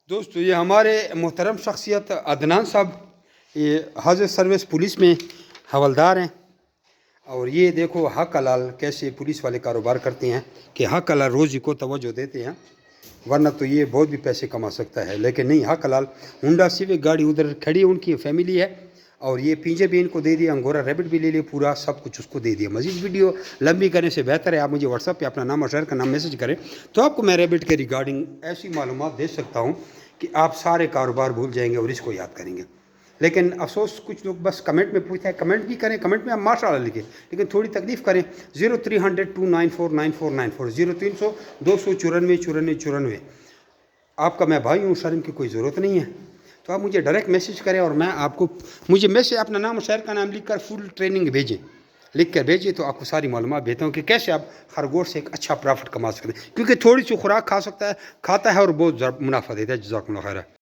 دوستو یہ ہمارے محترم شخصیت عدنان صاحب یہ حاضر سروس پولیس میں حوالدار ہیں، اور یہ دیکھو حق حلال کیسے پولیس والے کاروبار کرتے ہیں کہ حق حلال روزی کو توجہ دیتے ہیں، ورنہ تو یہ بہت بھی پیسے کما سکتا ہے، لیکن نہیں، حق حلال ہونڈا سیوک گاڑی ادھر کھڑی ہے، ان کی فیملی ہے، اور یہ پنجے بھی ان کو دے دیا، انگورا ریبٹ بھی لے لیا، پورا سب کچھ اس کو دے دیا۔ مزید ویڈیو لمبی کرنے سے بہتر ہے آپ مجھے واٹس ایپ پہ اپنا نام اور شہر کا نام میسج کریں، تو آپ کو میں ریبٹ کے ریگارڈنگ ایسی معلومات دے سکتا ہوں کہ آپ سارے کاروبار بھول جائیں گے اور اس کو یاد کریں گے۔ لیکن افسوس کچھ لوگ بس کمنٹ میں پوچھتے ہیں، کمنٹ بھی کریں، کمنٹ میں آپ ماشاء اللہ لکھیں، لیکن تھوڑی تکلیف کریں۔ 0300 294 9494 0300 294 9494 آپ کا میں بھائی ہوں، شرم کی کوئی ضرورت نہیں ہے، تو آپ مجھے ڈائریکٹ میسج کریں اور میں آپ کو مجھے میسج اپنا نام اور شہر کا نام لکھ کر فل ٹریننگ بھیجیں، لکھ کر بھیجیں تو آپ کو ساری معلومات دیتا ہوں کہ کیسے آپ خرگوش سے ایک اچھا پرافٹ کما سکتے ہیں، کیونکہ تھوڑی سی خوراک کھا سکتا ہے، کھاتا ہے اور بہت منافع دیتا ہے۔ جزاکم اللہ خیر۔